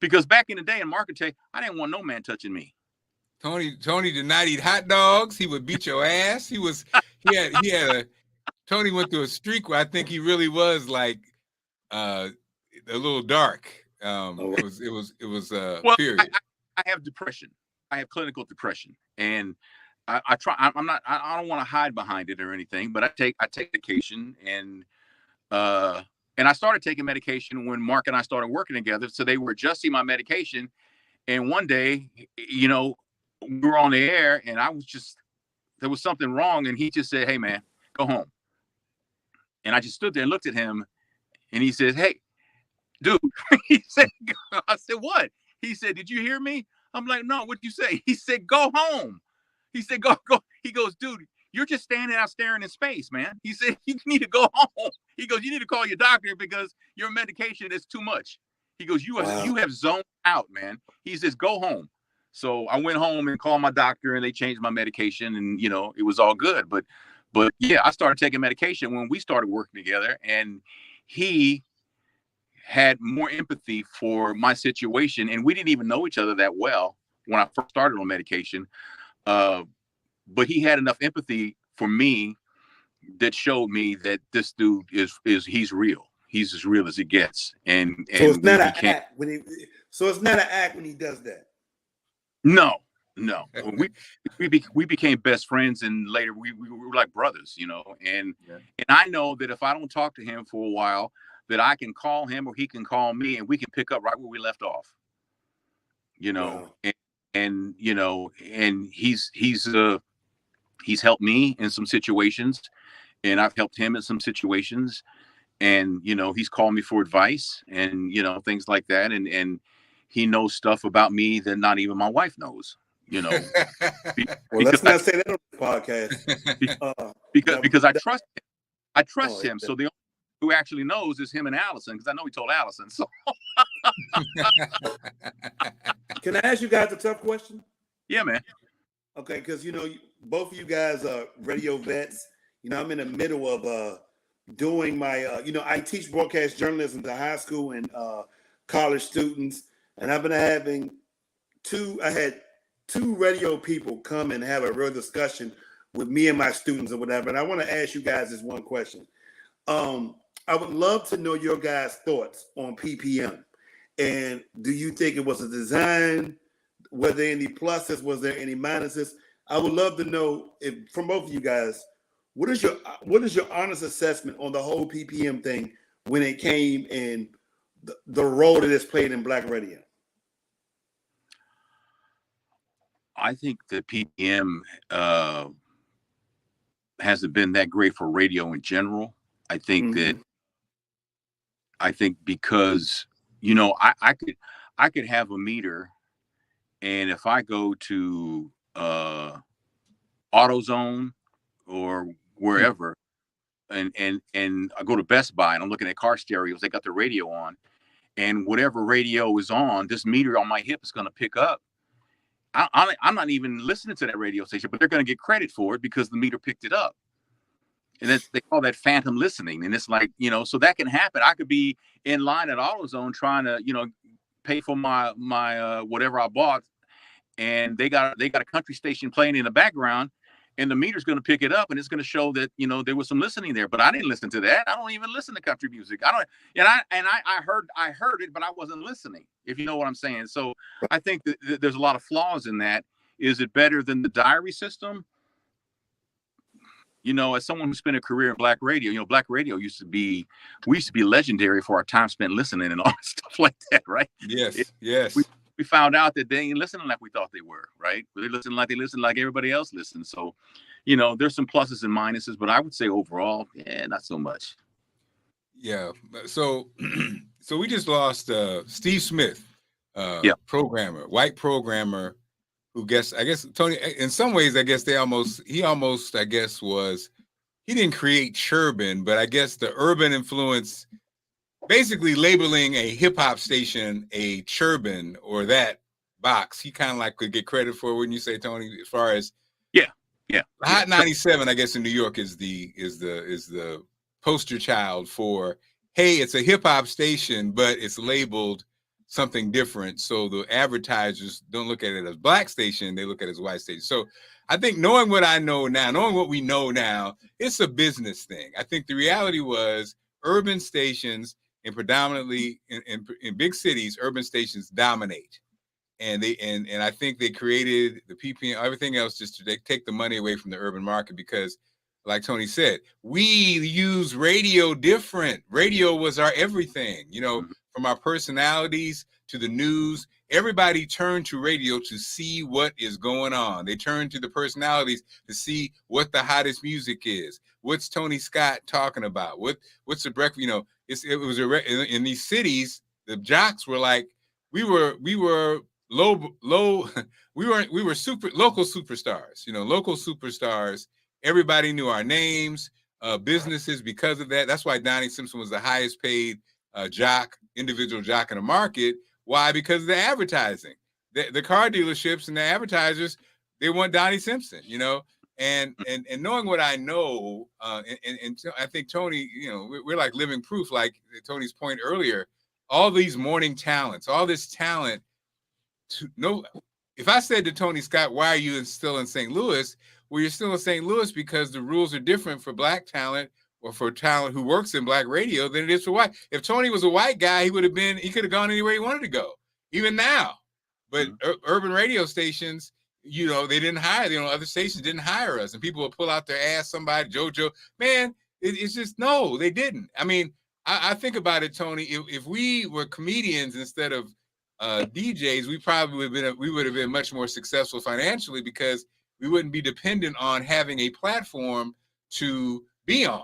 because back in the day in marketing, I didn't want no man touching me. Tony did not eat hot dogs. He would beat your ass. Tony went through a streak where I think he really was like a little dark. It was period. I have depression. I have clinical depression, and I try. I don't want to hide behind it or anything, but I take medication, and I started taking medication when Mark and I started working together. So they were adjusting my medication, and one day, we were on the air, and there was something wrong, and he just said, "Hey, man, go home." And I just stood there and looked at him, and he said, "Hey, dude," he said. I said, "What?" He said, "Did you hear me?" I'm like, "No, what'd you say?" He said, "Go home." He said, go. He goes, "Dude, you're just standing out staring in space, man." He said, "You need to go home." He goes, "You need to call your doctor because your medication is too much." He goes, you have zoned out, man." He says, "Go home." So I went home and called my doctor, and they changed my medication, and it was all good. But yeah, I started taking medication when we started working together, and he had more empathy for my situation, and we didn't even know each other that well when I first started on medication. But he had enough empathy for me that showed me that this dude he's real. He's as real as it gets. And so it's not an act when he does that. No. We became best friends, and later we were like brothers, and I know that if I don't talk to him for a while, that I can call him or he can call me, and we can pick up right where we left off. Wow. And he's helped me in some situations, and I've helped him in some situations, and he's called me for advice and things like that, and he knows stuff about me that not even my wife knows. Well, let's not say that on the podcast. because I trust him. I trust him. So the only who actually knows is him and Allison, because I know he told Allison. So can I ask you guys a tough question? Yeah, man. Okay, because both of you guys are radio vets. I'm in the middle of doing my I teach broadcast journalism to high school and college students, and I've been having I had two radio people come and have a real discussion with me and my students or whatever. And I want to ask you guys this one question. I would love to know your guys' thoughts on PPM. And do you think it was a design? Were there any pluses? Was there any minuses? I would love to know from both of you guys, what is your honest assessment on the whole PPM thing when it came in the role that it's played in Black radio? I think the PPM hasn't been that great for radio in general. I think because I could have a meter, and if I go to AutoZone or wherever, and I go to Best Buy and I'm looking at car stereos. They got the radio on, and whatever radio is on, this meter on my hip is going to pick up. I'm not even listening to that radio station, but they're going to get credit for it because the meter picked it up. And they call that phantom listening. And it's like, so that can happen. I could be in line at AutoZone trying to, pay for my whatever I bought, and they got a country station playing in the background, and the meter's going to pick it up, and it's going to show that there was some listening there. But I didn't listen to that. I don't even listen to country music. I heard it, but I wasn't listening, if you know what I'm saying. So I think that there's a lot of flaws in that. Is it better than the diary system? As someone who spent a career in black radio, black radio we used to be legendary for our time spent listening and all that stuff like that, right? Yes, yes. We found out that they ain't listening like we thought they were, right? They listen like everybody else listens. So, there's some pluses and minuses, but I would say overall, not so much. Yeah. So we just lost Steve Smith, programmer, white programmer, who I guess Tony, in some ways, I guess he almost, I guess he didn't create Churban, but I guess the urban influence, basically labeling a hip hop station a Churban or that box, he kind of like could get credit for, wouldn't you say, Tony, as far as Hot 97, I guess in New York is the poster child for, hey, it's a hip hop station, but it's labeled something different, so the advertisers don't look at it as black station, they look at it as white station. So I think knowing what we know now, it's a business thing. I think the reality was urban stations, and predominantly in big cities, urban stations dominate, and I think they created the PPM, everything else, just to take the money away from the urban market, because like Tony said, we use radio different. Radio was our everything, from our personalities to the news. Everybody turned to radio to see what is going on. They turned to the personalities to see what the hottest music is. What's Tony Scott talking about? What's the breakfast? In these cities, the jocks were like, we were low, we were super local superstars. Local superstars. Everybody knew our names, businesses because of that. That's why Donnie Simpson was the highest paid individual jock in the market. Why? Because of the advertising. The car dealerships and the advertisers, they want Donnie Simpson, and knowing what I know, and I think Tony, we're like living proof, like Tony's point earlier, all these morning talents, all this talent if I said to Tony Scott, why are you still in St. Louis? Well, you're still in St. Louis because the rules are different for black talent or for talent who works in black radio than it is for white. If Tony was a white guy, he could have gone anywhere he wanted to go, even now. But urban radio stations, they didn't hire, other stations didn't hire us, and people will pull out their ass, somebody, JoJo, man, it's just, no, they didn't. I mean, I think about it, Tony, if we were comedians instead of DJs, we would have been much more successful financially, because we wouldn't be dependent on having a platform to be on,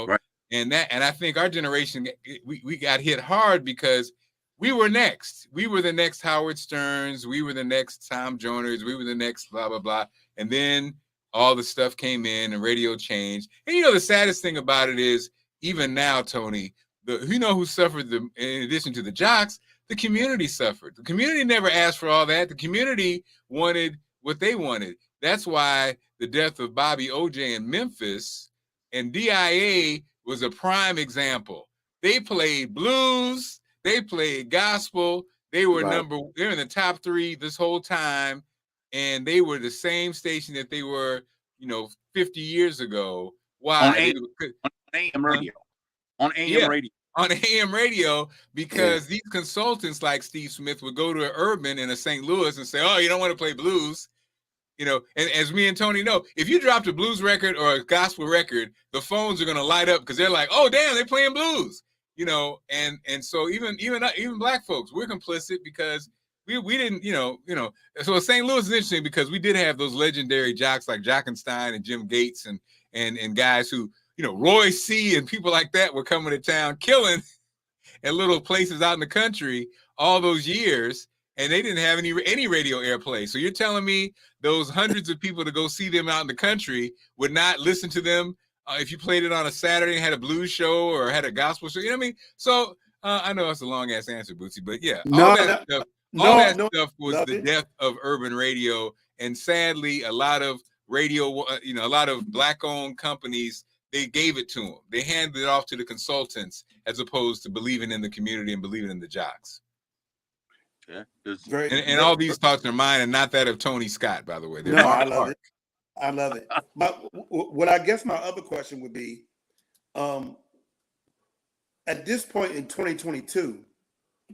right. And I think our generation, we got hit hard because we were next. We were the next Howard Sterns. We were the next Tom Joiners. We were the next blah, blah, blah. And then all the stuff came in and radio changed. And the saddest thing about it is, even now, Tony, who suffered in addition to the jocks, the community suffered. The community never asked for all that. The community wanted what they wanted. That's why the death of Bobby OJ in Memphis and DIA was a prime example. They played blues, they played gospel, they were they're in the top 3 this whole time, and they were the same station that they were, 50 years ago. Why? On AM radio. On AM radio. On AM radio, because these consultants like Steve Smith would go to an urban in a St. Louis and say, oh, you don't want to play blues. And as me and Tony know, if you dropped a blues record or a gospel record, the phones are going to light up because they're like, oh, damn, they're playing blues, and so even black folks, we're complicit because we didn't, so St. Louis is interesting because we did have those legendary jocks like Jockenstein and Jim Gates and guys who, Roy C. and people like that were coming to town killing at little places out in the country all those years. And they didn't have any radio airplay. So you're telling me those hundreds of people to go see them out in the country would not listen to them if you played it on a Saturday and had a blues show or had a gospel show, you know what I mean? So I know it's a long ass answer, Bootsy, but yeah, all that stuff was the death of urban radio. And sadly, a lot of radio, a lot of black-owned companies, they gave it to them. They handed it off to the consultants as opposed to believing in the community and believing in the jocks. Yeah, and all these thoughts are mine and not that of Tony Scott, by the way. No, I love it. I love it. What I guess my other question would be, at this point in 2022,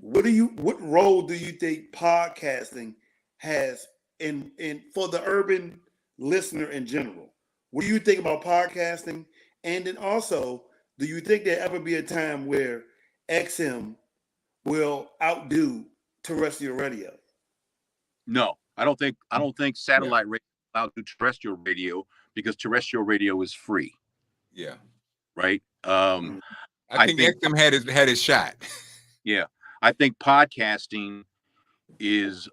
what role do you think podcasting has in for the urban listener in general? What do you think about podcasting? And then also, do you think there'll ever be a time where XM will outdo terrestrial radio? No, I don't think satellite radio will outdo terrestrial radio, because terrestrial radio is free. Yeah. Right. I think XM had his shot. Yeah, I think podcasting is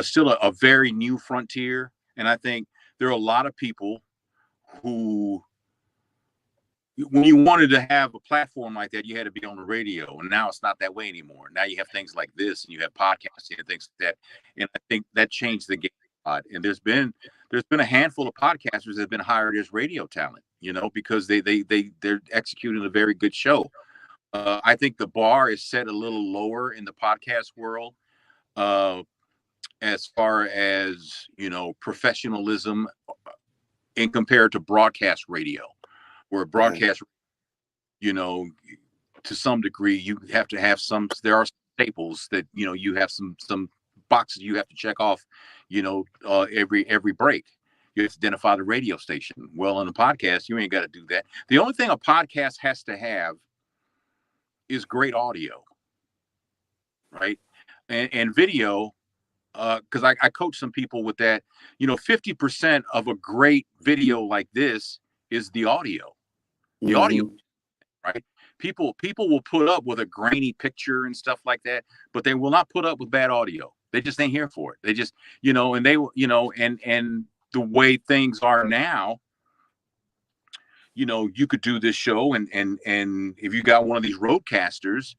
still a very new frontier, and I think there are a lot of people who, when you wanted to have a platform like that, you had to be on the radio, and now it's not that way anymore. Now you have things like this, and you have podcasting and things like that, and I think that changed the game a lot. And there's been a handful of podcasters that have been hired as radio talent, because they're executing a very good show. I think the bar is set a little lower in the podcast world, as far as professionalism, in compared to broadcast radio, where broadcast, to some degree, you have to have there are staples that you have some boxes you have to check off, every break. You have to identify the radio station. Well, on a podcast, you ain't got to do that. The only thing a podcast has to have is great audio, right? And video, because I coach some people with that. 50% of a great video like this is the audio. The audio, right? People will put up with a grainy picture and stuff like that, but they will not put up with bad audio. They just ain't here for it. They just, and they, and the way things are now, you could do this show and if you got one of these roadcasters,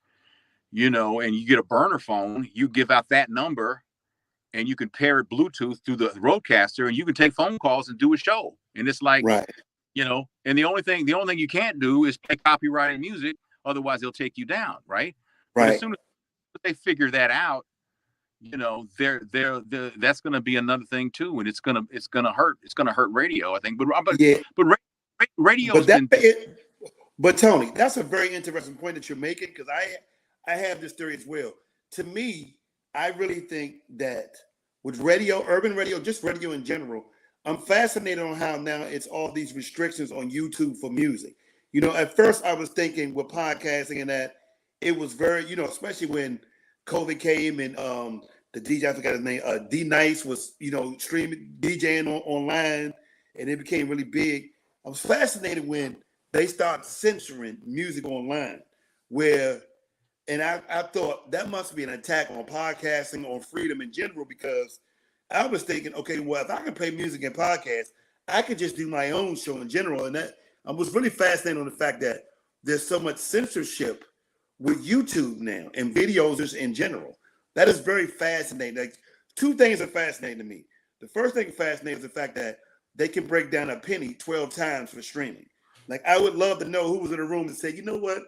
and you get a burner phone, you give out that number and you can pair it Bluetooth through the roadcaster and you can take phone calls and do a show. And it's like, right. And the only thing you can't do is play copyrighted music. Otherwise they'll take you down. Right. Right. But as soon as they figure that out, that's going to be another thing too. And it's going to hurt radio, I think. But radio. But Tony, that's a very interesting point that you're making, because I have this theory as well. To me, I really think that with radio, urban radio, just radio in general, I'm fascinated on how now it's all these restrictions on YouTube for music. At first I was thinking with podcasting and that it was very, especially when COVID came and the DJ, I forgot his name, D Nice was, streaming, DJing online, and it became really big. I was fascinated when they started censoring music online, and I thought that must be an attack on podcasting, on freedom in general, because I was thinking, okay, well, if I can play music and podcasts, I could just do my own show in general. And that I was really fascinated on the fact that there's so much censorship with YouTube now and videos just in general. That is very fascinating. Like, two things are fascinating to me. The first thing fascinating is the fact that they can break down a penny 12 times for streaming. Like, I would love to know who was in the room and say, you know what?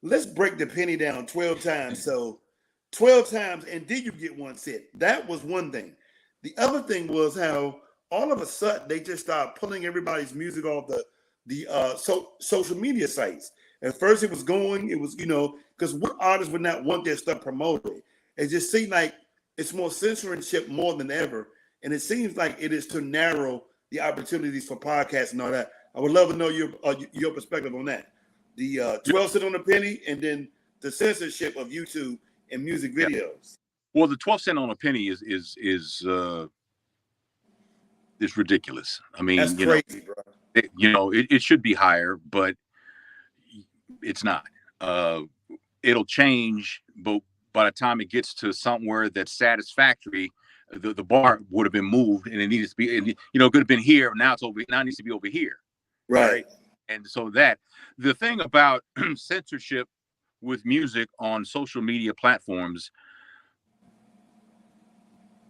Let's break the penny down 12 times. So 12 times, and then you get one cent. That was one thing. The other thing was how all of a sudden they just started pulling everybody's music off the social media sites. At first it was, because what artists would not want their stuff promoted? It just seemed like it's more censorship more than ever. And it seems like it is to narrow the opportunities for podcasts and all that. I would love to know your perspective on that. The 12 cent on the penny, and then the censorship of YouTube and music videos. Yeah. Well, the 12 cent on a penny is ridiculous. I mean, that's crazy, bro. It should be higher, but it's not. It'll change, but by the time it gets to somewhere that's satisfactory, the bar would have been moved, and it needs to be. It could have been here. Now it's over. Now it needs to be over here. Right. And so that the thing about censorship with music on social media platforms,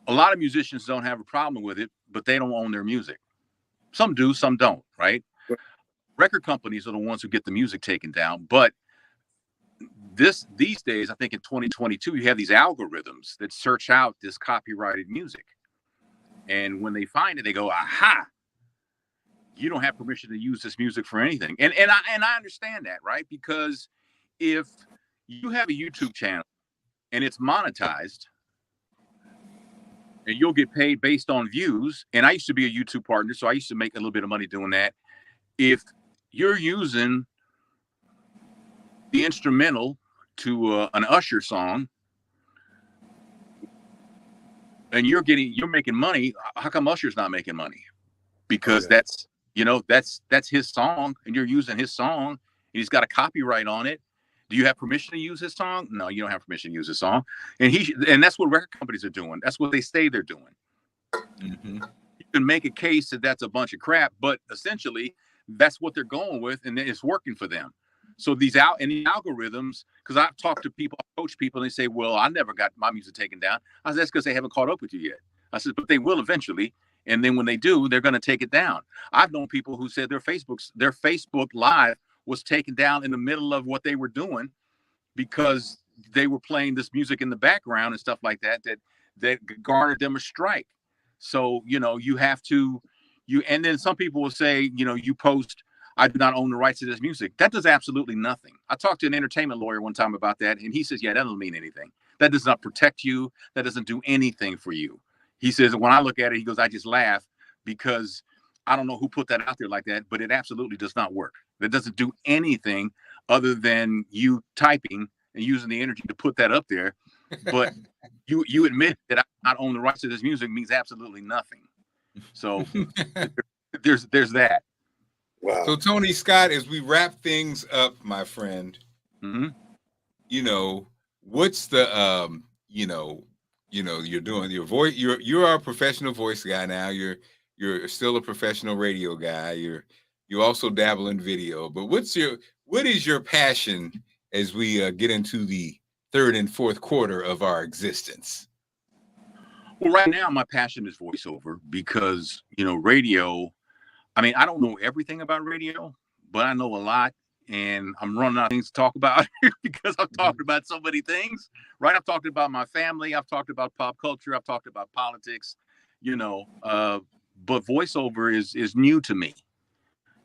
a lot of musicians don't have a problem with it, but they don't own their music. Some do, some don't, right? Record companies are the ones who get the music taken down. But these days, I think in 2022, you have these algorithms that search out this copyrighted music. And when they find it, they go, aha, you don't have permission to use this music for anything. And I understand that, right? Because if you have a YouTube channel and it's monetized, and you'll get paid based on views. And I used to be a YouTube partner, so I used to make a little bit of money doing that. If you're using the instrumental to an Usher song, and you're making money, how come Usher's not making money? Because that's his song, and you're using his song, and he's got a copyright on it. Do you have permission to use his song? No, you don't have permission to use his song. And that's what record companies are doing. That's what they say they're doing. Mm-hmm. You can make a case that that's a bunch of crap, but essentially that's what they're going with, and it's working for them. So these algorithms, because I've talked to people, I coach people, and they say, well, I never got my music taken down. I said, that's because they haven't caught up with you yet. I said, but they will eventually. And then when they do, they're going to take it down. I've known people who said their Facebook Live was taken down in the middle of what they were doing because they were playing this music in the background and stuff like that garnered them a strike. So, you have to, and then some people will say, you post, I do not own the rights to this music. That does absolutely nothing. I talked to an entertainment lawyer one time about that, and he says, yeah, that doesn't mean anything. That does not protect you. That doesn't do anything for you. He says, when I look at it, he goes, I just laugh because I don't know who put that out there like that, but it absolutely does not work. That doesn't do anything other than you typing and using the energy to put that up there. But you admit that I not own the rights to this music means absolutely nothing. So there's that. Wow. So Tony Scott, as we wrap things up, my friend, mm-hmm. What's the you're doing your voice. You're a professional voice guy now. You're still a professional radio guy. You also dabble in video. But what is your passion as we get into the third and fourth quarter of our existence? Well, right now my passion is voiceover because radio. I mean, I don't know everything about radio, but I know a lot. And I'm running out of things to talk about because I've talked about so many things, right? I've talked about my family. I've talked about pop culture. I've talked about politics, but voiceover is new to me,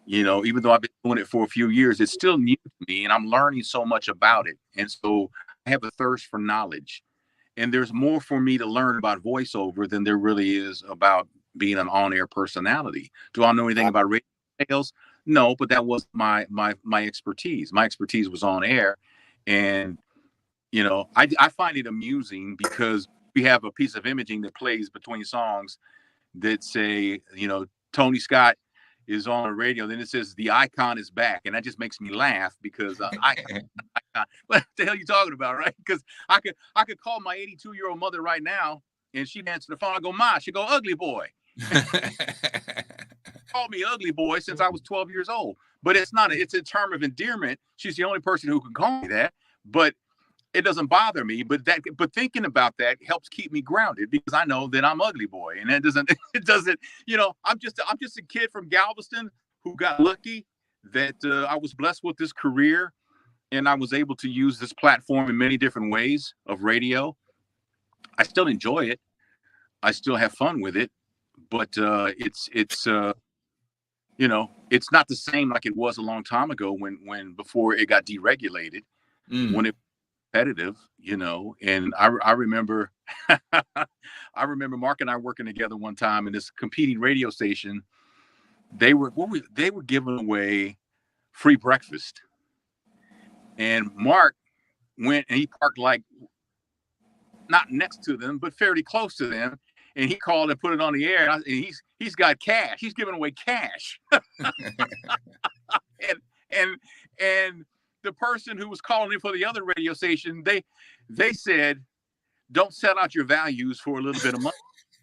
even though I've been doing it for a few years, it's still new to me and I'm learning so much about it. And so I have a thirst for knowledge, and there's more for me to learn about voiceover than there really is about being an on-air personality. Do I know anything about radio sales? No, but that was my expertise. My expertise was on air. And, I find it amusing because we have a piece of imaging that plays between songs that say, Tony Scott is on the radio. Then it says the icon is back. And that just makes me laugh because icon. What the hell are you talking about, right? Because I could call my 82-year-old mother right now and she'd answer the phone. I go, Ma, she'd go, ugly boy. Called me ugly boy since I was 12 years old, but it's a term of endearment. She's the only person who can call me that, but it doesn't bother me. But thinking about that helps keep me grounded because I know that I'm ugly boy, and it doesn't. I'm just a kid from Galveston who got lucky that I was blessed with this career, and I was able to use this platform in many different ways of radio. I still enjoy it. I still have fun with it, but it's not the same like it was a long time ago when before it got deregulated, when it was competitive, and I remember I remember Mark and I working together one time in this competing radio station. They were giving away free breakfast, and Mark went and he parked like not next to them, but fairly close to them. And he called and put it on the air. And he's got cash. He's giving away cash. and the person who was calling in for the other radio station, they said, don't sell out your values for a little bit of money.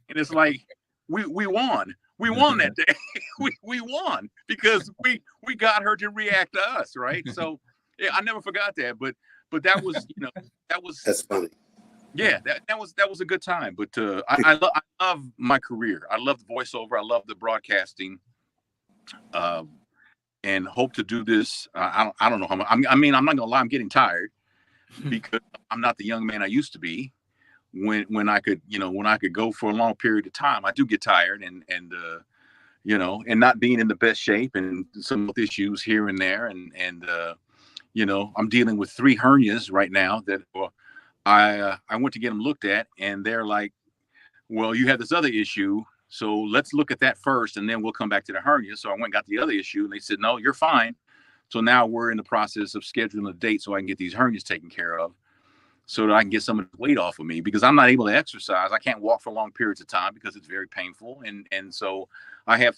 And it's like, we won. We won that day. we won because we got her to react to us, right? So yeah, I never forgot that. But that was, that's funny. Yeah, that was a good time. But I love my career. I love the voiceover. I love the broadcasting. And hope to do this. I don't know how much. I mean, I'm not gonna lie. I'm getting tired because I'm not the young man I used to be. When I could, when I could go for a long period of time, I do get tired, and not being in the best shape, and some issues here and there, and I'm dealing with 3 hernias right now that I went to get them looked at, and they're like, well, you have this other issue, so let's look at that first, and then we'll come back to the hernia. So I went and got the other issue, and they said, no, you're fine. So now we're in the process of scheduling a date so I can get these hernias taken care of, so that I can get some of the weight off of me, because I'm not able to exercise. I can't walk for long periods of time because it's very painful. And so I have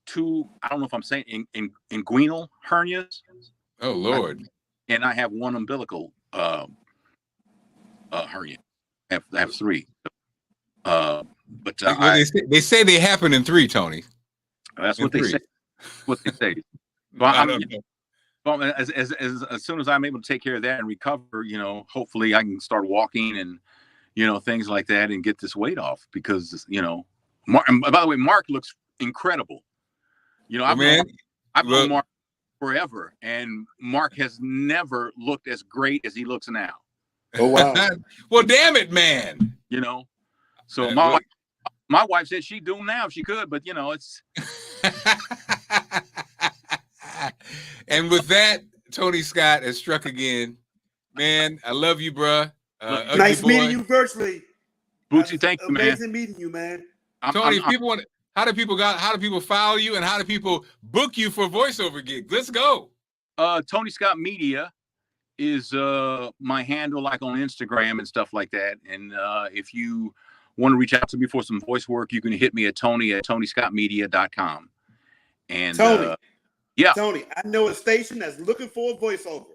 2, I don't know if I'm saying inguinal hernias. Oh Lord. And I have 1 umbilical hernia. I have 3. But they say they happen in 3, Tony. That's what they say. What they say. Well, as soon as I'm able to take care of that and recover, hopefully I can start walking and, things like that, and get this weight off, because, Mark, and by the way, Mark looks incredible. I've known Mark forever, and Mark has never looked as great as he looks now. Oh, wow. Well, damn it, man. So my wife said she'd do him now if she could, but it's. And with that, Tony Scott has struck again. Man, I love you, bruh. Nice meeting you virtually. Bootsy, thank you, man. Amazing meeting you, man. Tony, how do people follow you, and how do people book you for voiceover gigs? Let's go. Tony Scott Media is my handle, like on Instagram and stuff like that. And if you want to reach out to me for some voice work, you can hit me at Tony@TonyScottMedia.com. And Tony. Yeah. Tony, I know a station that's looking for a voiceover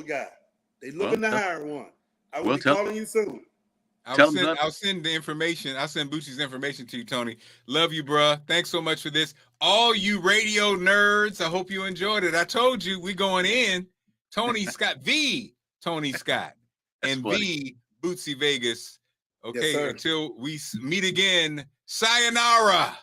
guy. They looking to hire one. I will be calling you soon. I'll send the information. I'll send Bootsy's information to you, Tony. Love you, bruh. Thanks so much for this. All you radio nerds, I hope you enjoyed it. I told you we going in. Tony Scott, the Tony Scott, and the Bootsy Vegas. Okay, yes, until we meet again, sayonara.